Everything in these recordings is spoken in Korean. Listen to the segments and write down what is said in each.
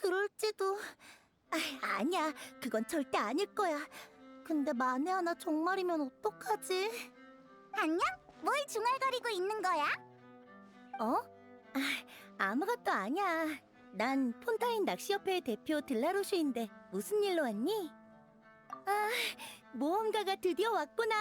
그럴지도. 아니야, 그건 절대 아닐 거야. 근데 만에 하나 정말이면 어떡하지? 안녕? 뭘 중얼거리고 있는 거야? 어? 아무것도 아니야. 난 폰타인 낚시협회의 대표 들라로슈인데 무슨 일로 왔니? 모험가가 드디어 왔구나.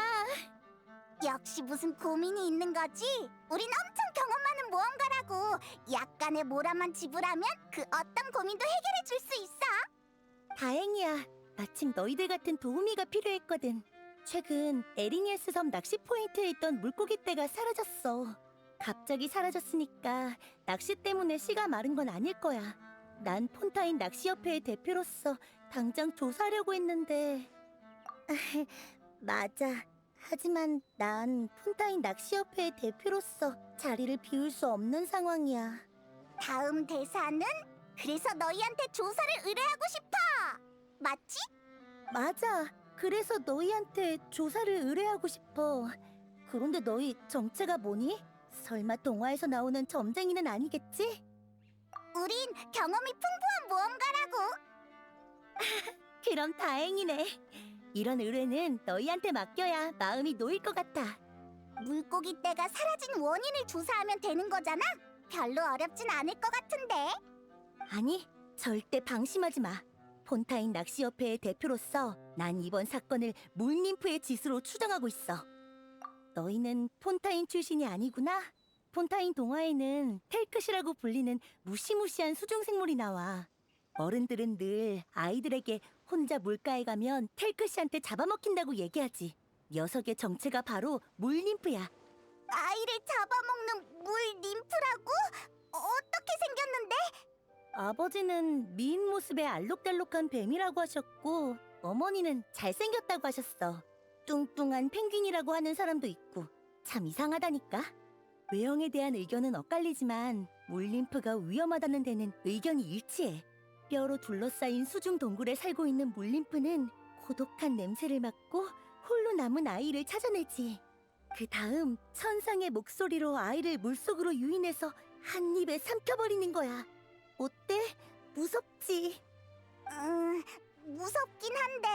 역시 무슨 고민이 있는 거지? 우린 엄청 경험 많은 모험가라고. 약간의 모라만 지불하면 그 어떤 고민도 해결해 줄 수 있어. 다행이야. 마침 너희들 같은 도우미가 필요했거든. 최근 에리니에스 섬 낚시 포인트에 있던 물고기 떼가 사라졌어. 갑자기 사라졌으니까 낚시 때문에 씨가 마른 건 아닐 거야. 난 폰타인 낚시협회의 대표로서 당장 조사하려고 했는데. 맞아. 하지만 난 폰타인 낚시협회의 대표로서 자리를 비울 수 없는 상황이야. 다음 대사는 그래서 너희한테 조사를 의뢰하고 싶어. 맞지? 맞아. 그래서 너희한테 조사를 의뢰하고 싶어. 그런데 너희 정체가 뭐니? 설마 동화에서 나오는 점쟁이는 아니겠지? 우린 경험이 풍부한 모험가라고. 그럼 다행이네. 이런 의뢰는 너희한테 맡겨야 마음이 놓일 것 같아. 물고기 떼가 사라진 원인을 조사하면 되는 거잖아? 별로 어렵진 않을 것 같은데. 아니, 절대 방심하지 마. 폰타인 낚시협회의 대표로서 난 이번 사건을 물님프의 짓으로 추정하고 있어. 너희는 폰타인 출신이 아니구나? 폰타인 동화에는 텔크시라고 불리는 무시무시한 수중생물이 나와. 어른들은 늘 아이들에게 혼자 물가에 가면 텔크시한테 잡아먹힌다고 얘기하지. 녀석의 정체가 바로 물님프야. 아이를 잡아먹는 물 님프라고? 어떻게 생겼는데? 아버지는 미인 모습의 알록달록한 뱀이라고 하셨고 어머니는 잘생겼다고 하셨어. 뚱뚱한 펭귄이라고 하는 사람도 있고 참 이상하다니까. 외형에 대한 의견은 엇갈리지만 물림프가 위험하다는 데는 의견이 일치해. 뼈로 둘러싸인 수중 동굴에 살고 있는 물림프는 고독한 냄새를 맡고 홀로 남은 아이를 찾아내지. 그 다음 천상의 목소리로 아이를 물속으로 유인해서 한 입에 삼켜버리는 거야. 어때? 무섭지? 무섭긴 한데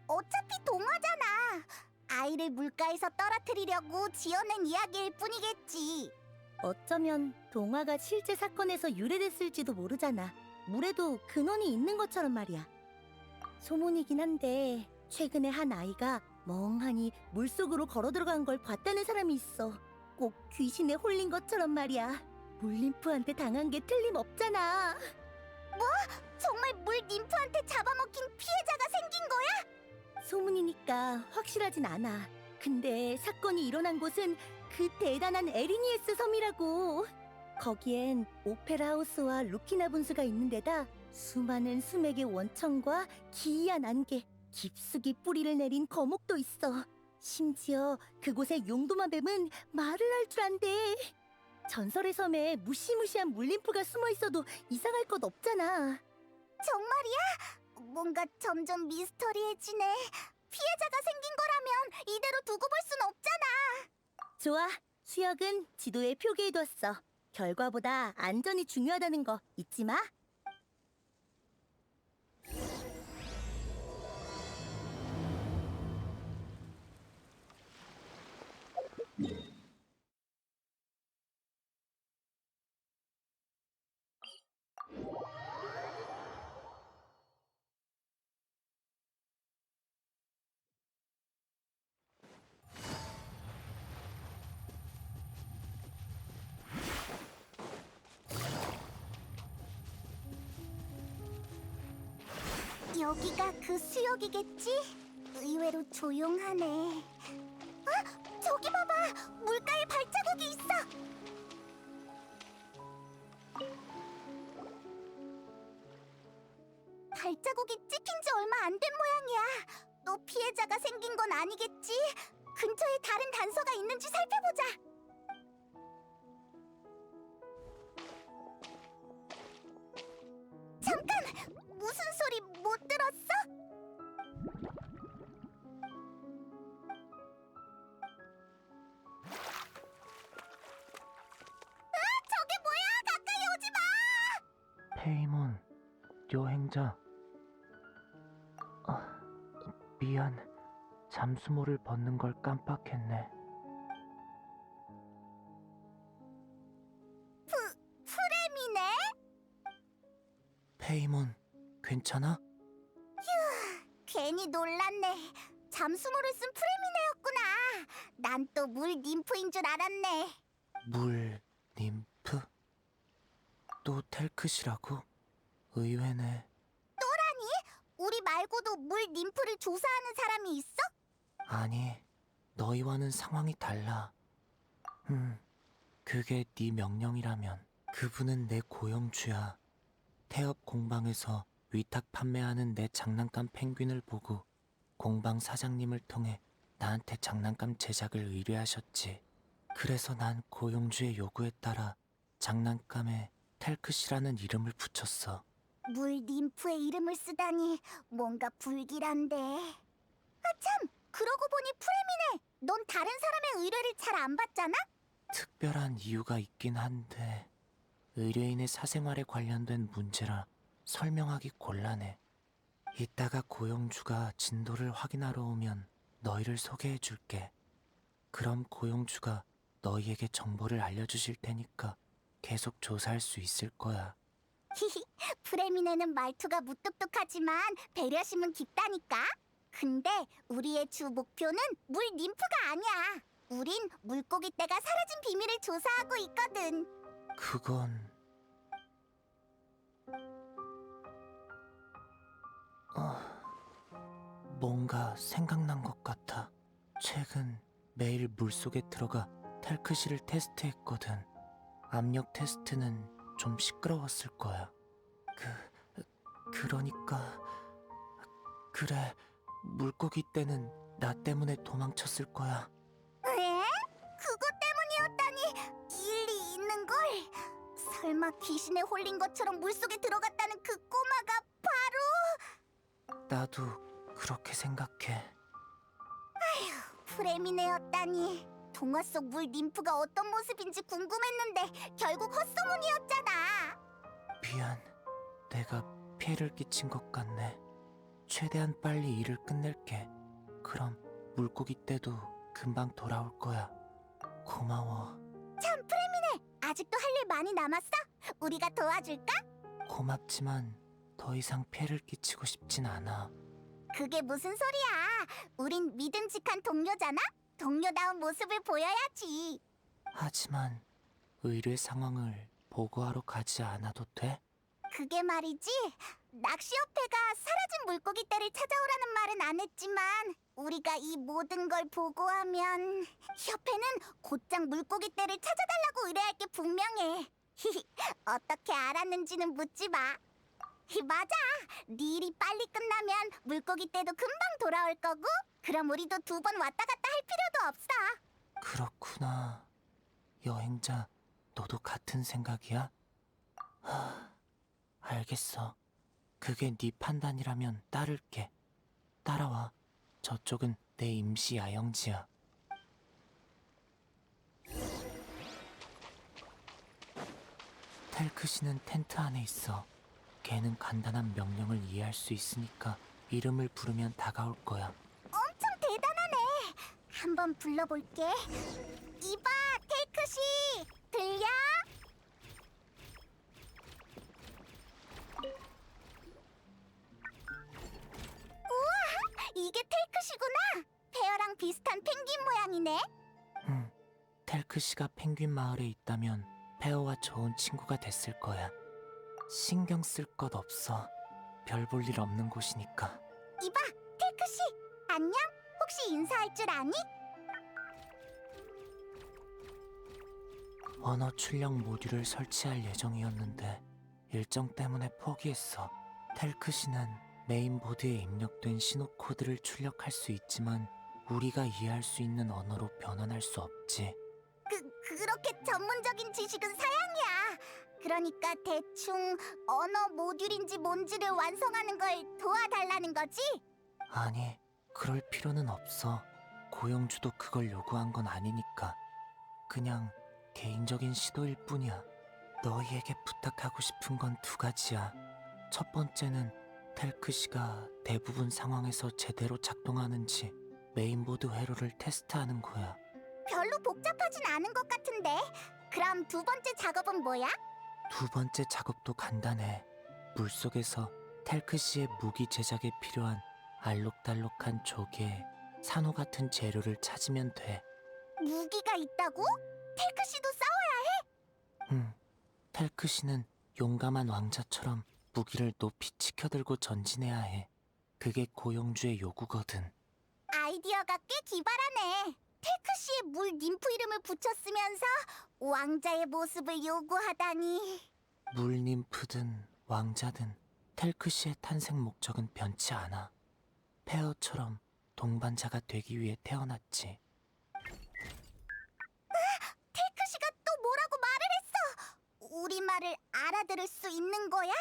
어차피 동화잖아. 아이를 물가에서 떨어뜨리려고 지어낸 이야기일 뿐이겠지. 어쩌면 동화가 실제 사건에서 유래됐을지도 모르잖아. 물에도 근원이 있는 것처럼 말이야. 소문이긴 한데 최근에 한 아이가 멍하니 물속으로 걸어 들어간 걸 봤다는 사람이 있어. 꼭 귀신에 홀린 것처럼 말이야. 물림프한테 당한 게 틀림없잖아. 정말 물 님프한테 잡아먹힌 피해자가 생긴 거야? 소문이니까 확실하진 않아. 근데 사건이 일어난 곳은 그 대단한 에리니에스 섬이라고. 거기엔 오페라 하우스와 루키나 분수가 있는 데다 수많은 수맥의 원천과 기이한 안개, 깊숙이 뿌리를 내린 거목도 있어. 심지어 그곳의 용도마 뱀은 말을 할 줄 안대. 전설의 섬에 무시무시한 물림프가 숨어 있어도 이상할 것 없잖아. 정말이야? 뭔가 점점 미스터리해지네. 피해자가 생긴 거라면 이대로 두고 볼 순 없잖아. 좋아, 수혁은 지도에 표기해뒀어. 결과보다 안전이 중요하다는 거 잊지 마. 여기가 그 수역이겠지? 의외로 조용하네. 저기 봐봐! 물가에 발자국이 있어! 발자국이 찍힌 지 얼마 안 된 모양이야. 또 피해자가 생긴 건 아니겠지? 근처에 다른 단서가 있는지 살펴보자. 잠깐! 무슨 소리 못 들었어? 저게 뭐야! 가까이 오지 마! 페이몬, 여행자. 미안. 잠수모를 벗는 걸 깜빡했네. 프레미네? 페이몬, 괜찮아? 괜히 놀랐네. 잠수모를 쓴 프레미네였구나. 난 또 물 ним프인 줄 알았네. 물 님프? 또 텔크시라고? 의외네. 우리 말고도 물 ним프를 조사하는 사람이 있어? 아니, 너희와는 상황이 달라. 그게 네 명령이라면. 그분은 내 고용주야. 태엽 공방에서 위탁 판매하는 내 장난감 펭귄을 보고 공방 사장님을 통해 나한테 장난감 제작을 의뢰하셨지. 그래서 난 고용주의 요구에 따라 장난감에 텔크시라는 이름을 붙였어. 물 ним프의 이름을 쓰다니 뭔가 불길한데. 아 참! 그러고 보니 프레미네, 넌 다른 사람의 의뢰를 잘 안 받잖아? 특별한 이유가 있긴 한데 의뢰인의 사생활에 관련된 문제라 설명하기 곤란해. 이따가 고용주가 진도를 확인하러 오면 너희를 소개해줄게. 그럼 고용주가 너희에게 정보를 알려주실 테니까 계속 조사할 수 있을 거야. 히히, 프레미네는 말투가 무뚝뚝하지만 배려심은 깊다니까. 근데 우리의 주 목표는 물 ним프가 아니야. 우린 물고기 떼가 사라진 비밀을 조사하고 있거든. 그건... 뭔가 생각난 것 같아. 최근 매일 물속에 들어가 텔크시를 테스트했거든. 압력 테스트는 좀 시끄러웠을 거야. 그러니까... 그래, 물고기 떼는 나 때문에 도망쳤을 거야. 에? 그것 때문이었다니 일리 있는 걸. 설마 귀신에 홀린 것처럼 물속에 들어갔다는 그 꼬마가 바로 나도 그렇게 생각해. 프레미네였다니. 동화 속 물 ним프가 어떤 모습인지 궁금했는데 결국 헛소문이었잖아. 미안, 내가 피해를 끼친 것 같네. 최대한 빨리 일을 끝낼게. 그럼 물고기 떼도 금방 돌아올 거야. 고마워. 참, 프레미네, 아직도 할 일 많이 남았어? 우리가 도와줄까? 고맙지만 더 이상 피해를 끼치고 싶진 않아. 그게 무슨 소리야. 우린 믿음직한 동료잖아? 동료다운 모습을 보여야지. 하지만 의뢰 상황을 보고하러 가지 않아도 돼? 그게 말이지, 낚시협회가 사라진 물고기 떼를 찾아오라는 말은 안 했지만 우리가 이 모든 걸 보고하면 협회는 곧장 물고기 떼를 찾아달라고 의뢰할 게 분명해. 어떻게 알았는지는 묻지 마. 맞아, 네 일이 빨리 끝나면 물고기 떼도 금방 돌아올 거고, 그럼 우리도 2번 왔다 갔다 할 필요도 없어. 그렇구나. 여행자, 너도 같은 생각이야? 알겠어. 그게 네 판단이라면 따를게. 따라와. 저쪽은 내 임시 야영지야. 텔크시는 텐트 안에 있어. 걔는 간단한 명령을 이해할 수 있으니까 이름을 부르면 다가올 거야. 엄청 대단하네. 한번 불러볼게. 이봐, 테이크씨, 들려? 우와, 이게 테이크씨구나. 페어랑 비슷한 펭귄 모양이네. 텔크시가 펭귄 마을에 있다면 페어와 좋은 친구가 됐을 거야. 신경 쓸 것 없어. 별 볼 일 없는 곳이니까. 이봐, 테이크씨, 안녕? 혹시 인사할 줄 아니? 언어 출력 모듈을 설치할 예정이었는데 일정 때문에 포기했어. 텔크시는 메인보드에 입력된 신호 코드를 출력할 수 있지만 우리가 이해할 수 있는 언어로 변환할 수 없지. 그렇게 전문적인 지식은 사양이야. 그러니까 대충 언어 모듈인지 뭔지를 완성하는 걸 도와달라는 거지? 아니, 그럴 필요는 없어. 고용주도 그걸 요구한 건 아니니까. 그냥 개인적인 시도일 뿐이야. 너희에게 부탁하고 싶은 건 2가지야. 첫 번째는 텔크시가 대부분 상황에서 제대로 작동하는지 메인보드 회로를 테스트하는 거야. 별로 복잡하진 않은 것 같은데. 그럼 두 번째 작업은 뭐야? 두 번째 작업도 간단해. 물속에서 텔크시의 무기 제작에 필요한 알록달록한 조개, 산호 같은 재료를 찾으면 돼. 무기가 있다고? 텔크씨도 싸워. 텔크시는 용감한 왕자처럼 무기를 높이 치켜들고 전진해야 해. 그게 고용주의 요구거든. 아이디어가 꽤 기발하네. 텔크씨의 물 ним프 이름을 붙였으면서 왕자의 모습을 요구하다니. 물님프든 왕자든 텔크시의 탄생 목적은 변치 않아. 페어처럼 동반자가 되기 위해 태어났지. 텔크씨가 또 뭐라고 말을 했어? 우리 말을 알아들을 수 있는 거야?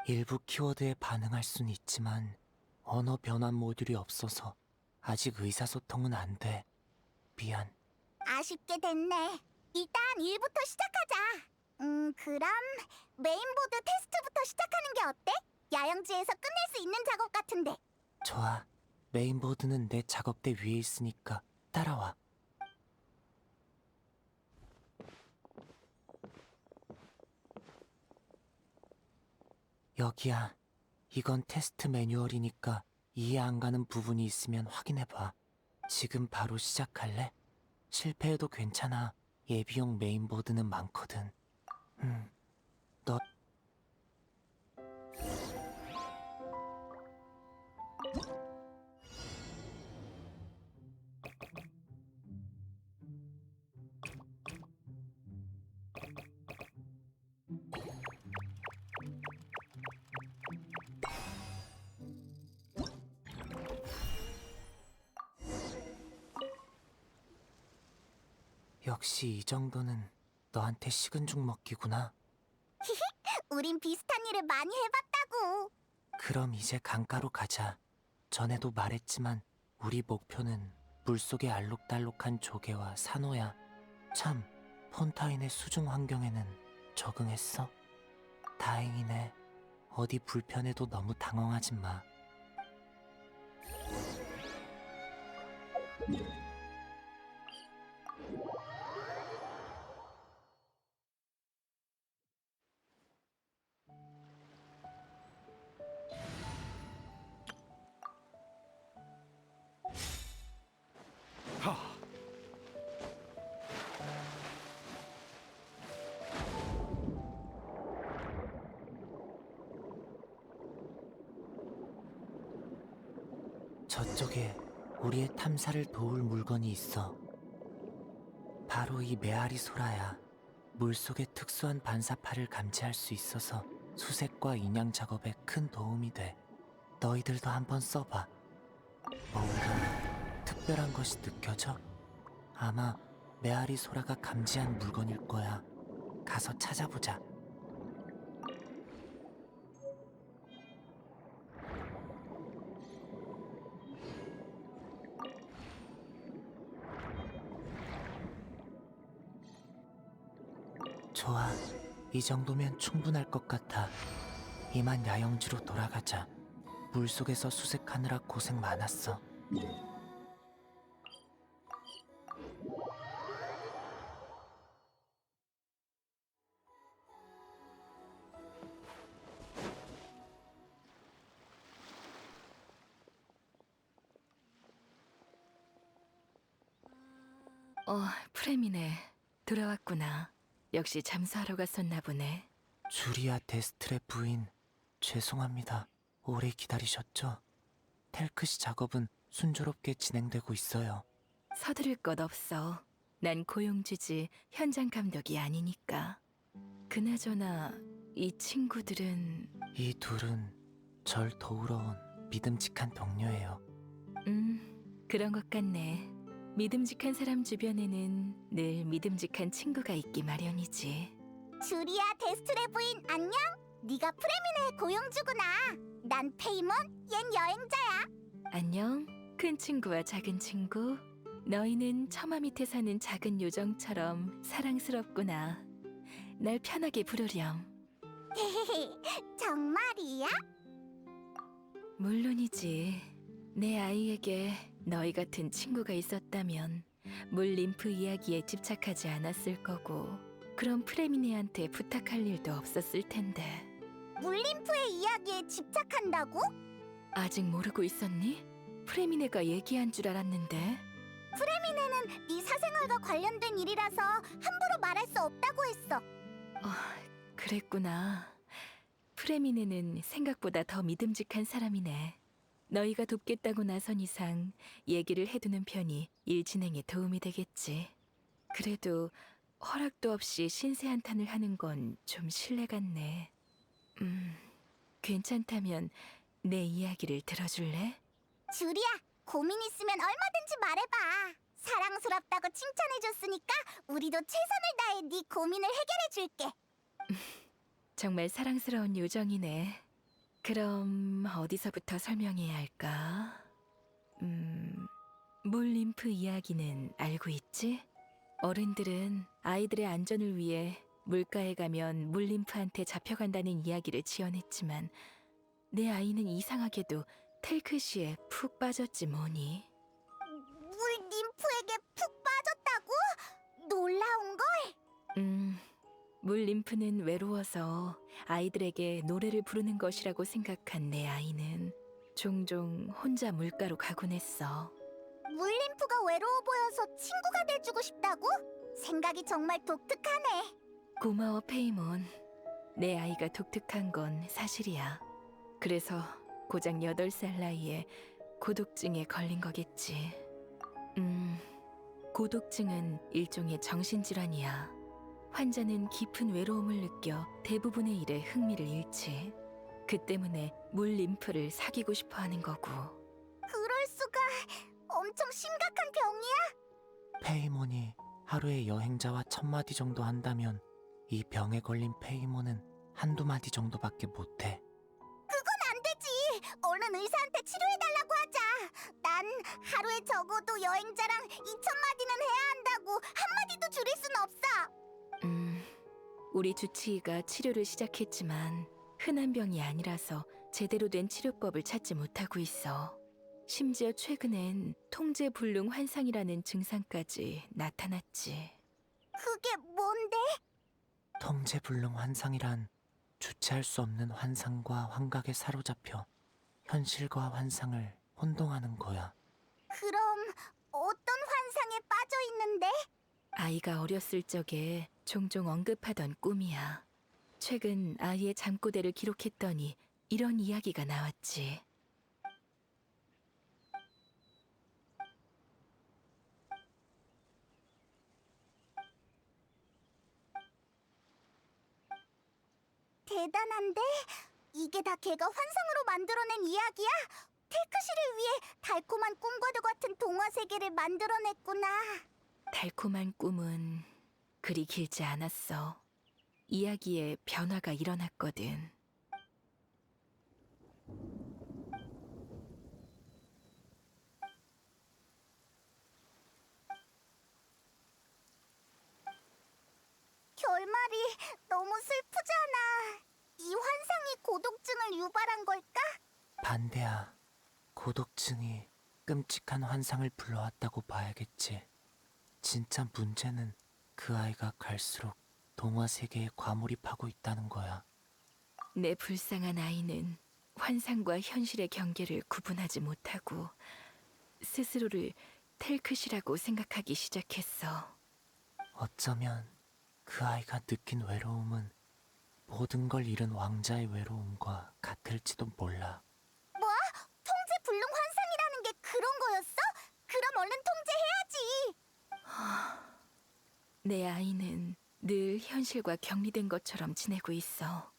일부 키워드에 반응할 순 있지만 언어 변환 모듈이 없어서 아직 의사소통은 안 돼. 미안. 아쉽게 됐네. 일단 일부터 시작하자. 그럼 메인보드 테스트부터 시작하는 게 어때? 야영지에서 끝낼 수 있는 작업 같은데. 좋아. 메인보드는 내 작업대 위에 있으니까 따라와. 여기야. 이건 테스트 매뉴얼이니까 이해 안 가는 부분이 있으면 확인해봐. 지금 바로 시작할래? 실패해도 괜찮아. 예비용 메인보드는 많거든. 너 역시 이 정도는 너한테 식은 죽 먹기구나. 우린 비슷한 일을 많이 해봤다고. 그럼 이제 강가로 가자. 전에도 말했지만 우리 목표는 물속의 알록달록한 조개와 산호야. 참, 폰타인의 수중 환경에는 적응했어? 다행이네. 어디 불편해도 너무 당황하지 마. 저쪽에 우리의 탐사를 도울 물건이 있어. 바로 이 메아리 소라야. 물속의 특수한 반사파를 감지할 수 있어서 수색과 인양 작업에 큰 도움이 돼. 너희들도 한번 써봐. 뭔가 특별한 것이 느껴져? 아마 메아리 소라가 감지한 물건일 거야. 가서 찾아보자. 좋아. 이 정도면 충분할 것 같아. 이만 야영지로 돌아가자. 물속에서 수색하느라 고생 많았어. 프레미네. 돌아왔구나. 역시 잠수하러 갔었나 보네. 주리아 데스트레 부인, 죄송합니다. 오래 기다리셨죠? 텔크시 작업은 순조롭게 진행되고 있어요. 서두를 것 없어. 난 고용주지 현장 감독이 아니니까. 그나저나 이 친구들은 이 둘은 절 도우러 온 믿음직한 동료예요. 그런 것 같네. 믿음직한 사람 주변에는 늘 믿음직한 친구가 있기 마련이지. 주리아 데스트레 부인 안녕? 네가 프레미네의 고용주구나. 난 페이몬, 얜 여행자야. 안녕, 큰 친구와 작은 친구. 너희는 처마 밑에 사는 작은 요정처럼 사랑스럽구나. 날 편하게 부르렴. 정말이야? 물론이지. 내 아이에게 너희 같은 친구가 있었다면 물 림프 이야기에 집착하지 않았을 거고 그런 프레미네한테 부탁할 일도 없었을 텐데. 물림프의 이야기에 집착한다고? 아직 모르고 있었니? 프레미네가 얘기한 줄 알았는데. 프레미네는 네 사생활과 관련된 일이라서 함부로 말할 수 없다고 했어. 그랬구나. 프레미네는 생각보다 더 믿음직한 사람이네. 너희가 돕겠다고 나선 이상 얘기를 해두는 편이 일 진행에 도움이 되겠지. 그래도 허락도 없이 신세 한탄을 하는 건 좀 실례 같네. 괜찮다면 내 이야기를 들어줄래? 주리야, 고민 있으면 얼마든지 말해봐. 사랑스럽다고 칭찬해줬으니까 우리도 최선을 다해 네 고민을 해결해줄게. 정말 사랑스러운 요정이네. 그럼 어디서부터 설명해야 할까? 물 림프 이야기는 알고 있지? 어른들은 아이들의 안전을 위해 물가에 가면 물 림프한테 잡혀간다는 이야기를 지어냈지만 내 아이는 이상하게도 텔크시에 푹 빠졌지 뭐니. 물 ним프에게 푹 빠졌다고? 놀라운 걸? 물 림프는 외로워서 아이들에게 노래를 부르는 것이라고 생각한 내 아이는 종종 혼자 물가로 가곤 했어. 물 림프가 외로워 보여서 친구가 돼주고 싶다고? 생각이 정말 독특하네. 고마워, 페이몬. 내 아이가 독특한 건 사실이야. 그래서 고작 8살 나이에 고독증에 걸린 거겠지. 고독증은 일종의 정신질환이야. 환자는 깊은 외로움을 느껴 대부분의 일에 흥미를 잃지. 그 때문에 물 림프를 사귀고 싶어 하는 거고. 그럴 수가. 엄청 심각한 병이야? 페이몬이 하루에 여행자와 1000마디 정도 한다면 이 병에 걸린 페이몬은 한두 마디 정도밖에 못해. 안 되지. 얼른 의사한테 치료해달라고 하자. 난 하루에 적어도 여행자랑 2000마디는 해야 한다고 한마디도 줄일 순 없어. 우리 주치의가 치료를 시작했지만 흔한 병이 아니라서 제대로 된 치료법을 찾지 못하고 있어. 심지어 최근엔 통제불능 환상이라는 증상까지 나타났지. 그게 뭔데? 통제불능 환상이란 주체할 수 없는 환상과 환각에 사로잡혀 현실과 환상을 혼동하는 거야. 그럼 어떤 환상에 빠져 있는데? 아이가 어렸을 적에 종종 언급하던 꿈이야. 최근 아이의 잠꼬대를 기록했더니 이런 이야기가 나왔지. 대단한데? 이게 다 걔가 환상으로 만들어낸 이야기야? 테크시를 위해 달콤한 꿈과도 같은 동화 세계를 만들어냈구나. 달콤한 꿈은 그리 길지 않았어. 이야기에 변화가 일어났거든. 결말이 너무 슬프잖아. 이 환상이 고독증을 유발한 걸까? 반대야. 고독증이 끔찍한 환상을 불러왔다고 봐야겠지. 진짜 문제는 그 아이가 갈수록 동화 세계에 과몰입하고 있다는 거야. 내 불쌍한 아이는 환상과 현실의 경계를 구분하지 못하고 스스로를 텔크시라고 생각하기 시작했어. 어쩌면 그 아이가 느낀 외로움은 모든 걸 잃은 왕자의 외로움과 같을지도 몰라. 뭐? 통제불능 환상이라는 게 그런 거였어? 그럼 얼른 통제해야지. 내 아이는 늘 현실과 격리된 것처럼 지내고 있어.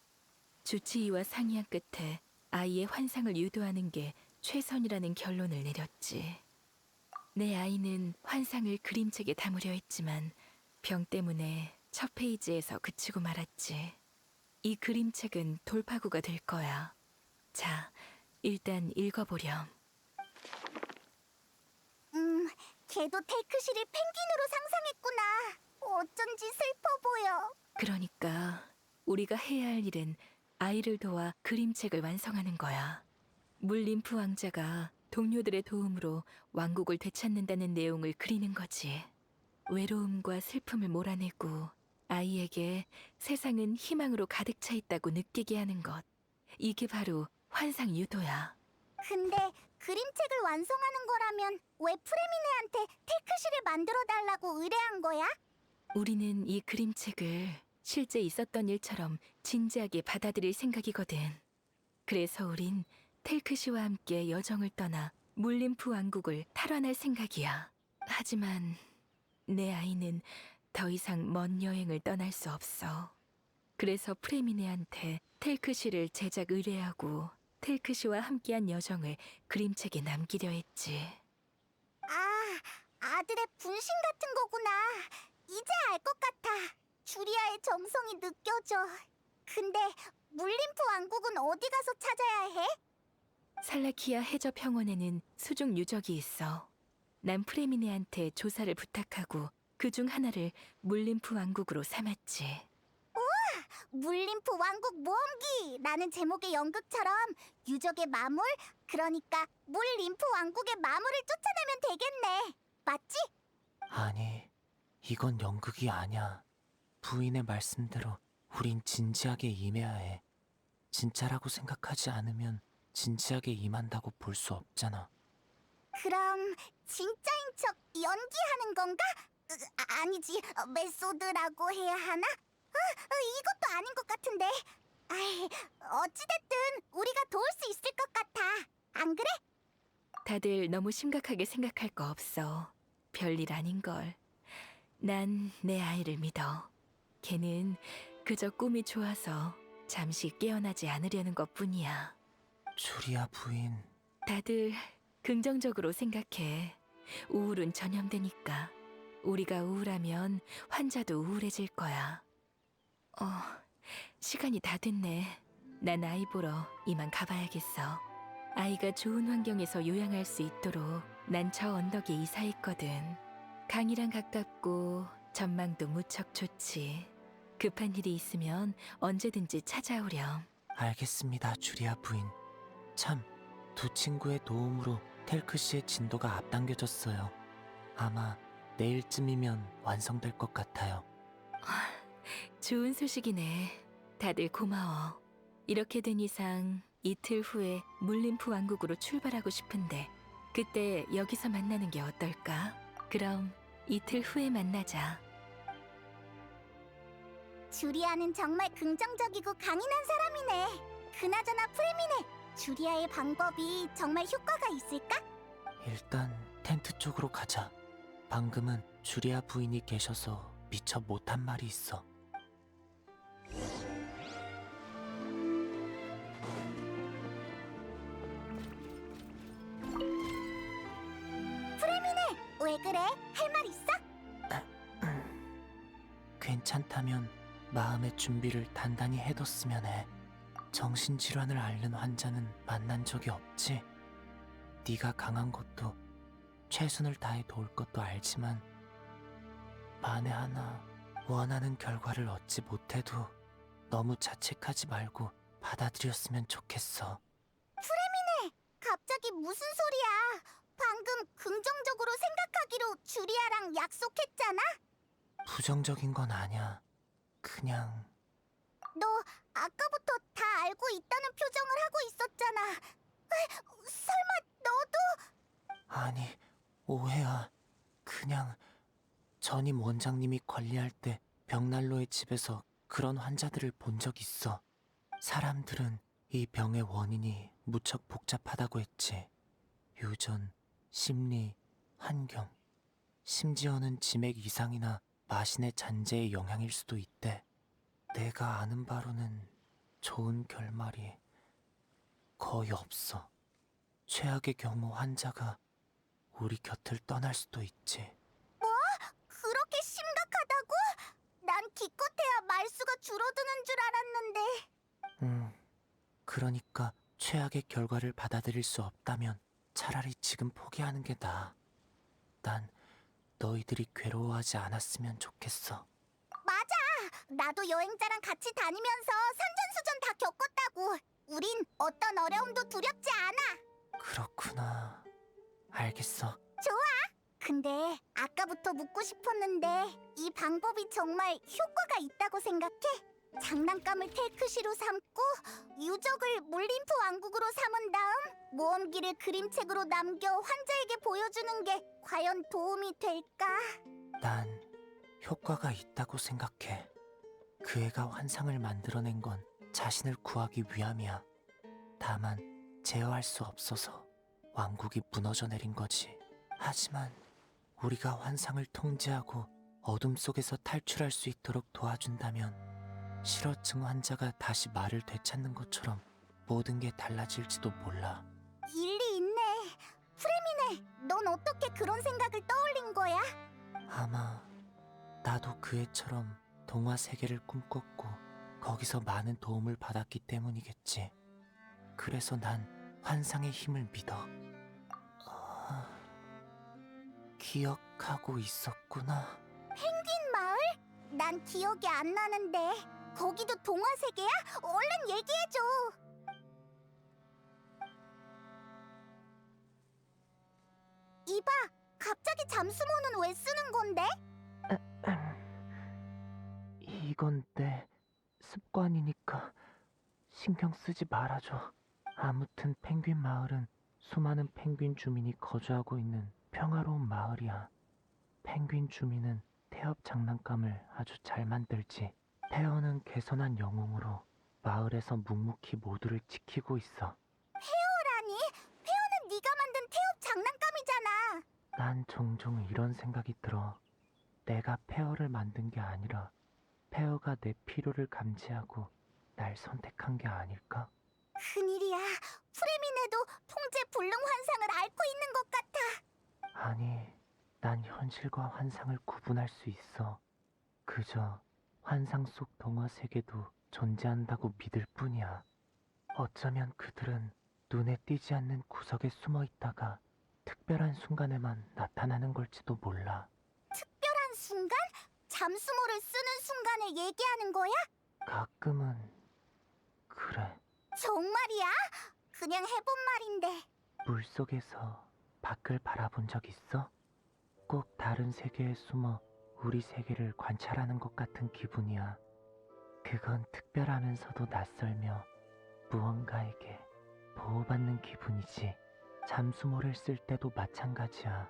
주치의와 상의한 끝에 아이의 환상을 유도하는 게 최선이라는 결론을 내렸지. 내 아이는 환상을 그림책에 담으려 했지만 병 때문에 첫 페이지에서 그치고 말았지. 이 그림책은 돌파구가 될 거야. 자, 일단 읽어보렴. 걔도 테크시를 펭귄으로 상상했구나. 어쩐지 슬퍼 보여. 그러니까 우리가 해야 할 일은 아이를 도와 그림책을 완성하는 거야. 물림프 왕자가 동료들의 도움으로 왕국을 되찾는다는 내용을 그리는 거지. 외로움과 슬픔을 몰아내고 아이에게 세상은 희망으로 가득 차 있다고 느끼게 하는 것. 이게 바로 환상 유도야. 근데 그림책을 완성하는 거라면 왜 프레미네한테 테크시를 만들어 달라고 의뢰한 거야? 우리는 이 그림책을 실제 있었던 일처럼 진지하게 받아들일 생각이거든. 그래서 우린 텔크시와 함께 여정을 떠나 물림프 왕국을 탈환할 생각이야. 하지만 내 아이는 더 이상 먼 여행을 떠날 수 없어. 그래서 프레미네한테 텔크시를 제작 의뢰하고 텔크시와 함께한 여정을 그림책에 남기려 했지. 아, 아들의 분신 같은 거구나. 이제 알 것 같아. 주리아의 정성이 느껴져. 근데 물림프 왕국은 어디 가서 찾아야 해? 살라키아 해저 평원에는 수중 유적이 있어. 난 프레미네한테 조사를 부탁하고 그중 하나를 물림프 왕국으로 삼았지. 물림프 왕국 모험기라는 제목의 연극처럼 유적의 마물, 그러니까 물림프 왕국의 마물을 쫓아내면 되겠네. 맞지? 아니, 이건 연극이 아냐. 부인의 말씀대로 우린 진지하게 임해야 해. 진짜라고 생각하지 않으면 진지하게 임한다고 볼 수 없잖아. 그럼 진짜인 척 연기하는 건가? 아니지, 메소드라고 해야 하나? 이것도 아닌 것 같은데. 아이, 어찌됐든 우리가 도울 수 있을 것 같아. 안 그래? 다들 너무 심각하게 생각할 거 없어. 별일 아닌걸. 난 내 아이를 믿어. 걔는 그저 꿈이 좋아서 잠시 깨어나지 않으려는 것뿐이야. 주리아 부인, 다들 긍정적으로 생각해. 우울은 전염되니까. 우리가 우울하면 환자도 우울해질 거야. 시간이 다 됐네. 난 아이 보러 이만 가봐야겠어. 아이가 좋은 환경에서 요양할 수 있도록 난 저 언덕에 이사했거든. 강이랑 가깝고 전망도 무척 좋지. 급한 일이 있으면 언제든지 찾아오렴. 알겠습니다, 주리아 부인. 참, 두 친구의 도움으로 텔크 씨의 진도가 앞당겨졌어요. 아마 내일쯤이면 완성될 것 같아요. 좋은 소식이네. 다들 고마워. 이렇게 된 이상 이틀 후에 물림프 왕국으로 출발하고 싶은데 그때 여기서 만나는 게 어떨까? 그럼 이틀 후에 만나자. 주리아는 정말 긍정적이고 강인한 사람이네. 그나저나 프레미네, 주리아의 방법이 정말 효과가 있을까? 일단 텐트 쪽으로 가자. 방금은 주리아 부인이 계셔서 미처 못한 말이 있어. 왜 그래? 할 말 있어? 괜찮다면 마음의 준비를 단단히 해뒀으면 해. 정신질환을 앓는 환자는 만난 적이 없지. 네가 강한 것도 최선을 다해 도울 것도 알지만 만에 하나 원하는 결과를 얻지 못해도 너무 자책하지 말고 받아들였으면 좋겠어. 갑자기 무슨 소리야? 방금 긍정적으로 생각하기로 주리아랑 약속했잖아? 부정적인 건 아냐. 그냥 너 아까부터 다 알고 있다는 표정을 하고 있었잖아. 설마 너도... 아니, 오해야. 그냥 전임 원장님이 관리할 때 벽난로의 집에서 그런 환자들을 본 적 있어. 사람들은 이 병의 원인이 무척 복잡하다고 했지. 유전, 심리, 환경, 심지어는 치맥 이상이나 마신의 잔재의 영향일 수도 있대. 내가 아는 바로는 좋은 결말이 거의 없어. 최악의 경우 환자가 우리 곁을 떠날 수도 있지. 그렇게 심각하다고? 난 기껏해야 말수가 줄어드는 줄 알았는데. 그러니까 최악의 결과를 받아들일 수 없다면 차라리 지금 포기하는 게 나아. 난 너희들이 괴로워하지 않았으면 좋겠어. 맞아! 나도 여행자랑 같이 다니면서 산전수전 다 겪었다고. 우린 어떤 어려움도 두렵지 않아. 그렇구나. 알겠어. 근데 아까부터 묻고 싶었는데 이 방법이 정말 효과가 있다고 생각해? 장난감을 테이크시로 삼고 유적을 물림프 왕국으로 삼은 다음 모험기를 그림책으로 남겨 환자에게 보여주는 게 과연 도움이 될까? 난 효과가 있다고 생각해. 그 애가 환상을 만들어낸 건 자신을 구하기 위함이야. 다만 제어할 수 없어서 왕국이 무너져 내린 거지. 하지만 우리가 환상을 통제하고 어둠 속에서 탈출할 수 있도록 도와준다면 실어증 환자가 다시 말을 되찾는 것처럼 모든 게 달라질지도 몰라. 일리 있네. 프레미네, 넌 어떻게 그런 생각을 떠올린 거야? 아마 나도 그 애처럼 동화 세계를 꿈꿨고 거기서 많은 도움을 받았기 때문이겠지. 그래서 난 환상의 힘을 믿어. 기억하고 있었구나. 펭귄 마을? 난 기억이 안 나는데. 거기도 동화 세계야? 얼른 얘기해줘. 이봐, 갑자기 잠수모는 왜 쓰는 건데? 이건 내 습관이니까 신경 쓰지 말아줘. 아무튼 펭귄 마을은 수많은 펭귄 주민이 거주하고 있는 평화로운 마을이야. 펭귄 주민은 태엽 장난감을 아주 잘 만들지. 태어는 개선한 영웅으로 마을에서 묵묵히 모두를 지키고 있어. 페어라니? 페어는 네가 만든 태엽 장난감이잖아. 난 종종 이런 생각이 들어. 내가 페어를 만든 게 아니라 페어가 내 필요를 감지하고 날 선택한 게 아닐까? 큰일이야. 프레미네도 통제 불능 환상을 앓고 있는 것 같아. 아니, 난 현실과 환상을 구분할 수 있어. 그저 환상 속 동화 세계도 존재한다고 믿을 뿐이야. 어쩌면 그들은 눈에 띄지 않는 구석에 숨어 있다가 특별한 순간에만 나타나는 걸지도 몰라. 특별한 순간? 잠수모를 쓰는 순간을 얘기하는 거야? 가끔은 그래. 정말이야? 그냥 해본 말인데. 물속에서 밖을 바라본 적 있어? 꼭 다른 세계에 숨어 우리 세계를 관찰하는 것 같은 기분이야. 그건 특별하면서도 낯설며 무언가에게 보호받는 기분이지. 잠수모를 쓸 때도 마찬가지야.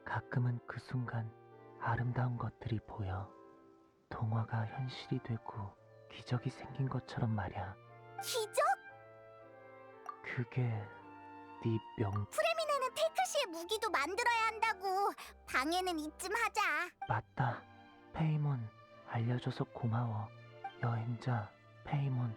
가끔은 그 순간 아름다운 것들이 보여. 동화가 현실이 되고 기적이 생긴 것처럼 말이야. 기적? 그게 네 프레미네는 테크시의 무기도 만들어야 한다고. 방해는 이쯤 하자. 맞다. 페이몬, 알려줘서 고마워. 여행자 페이몬.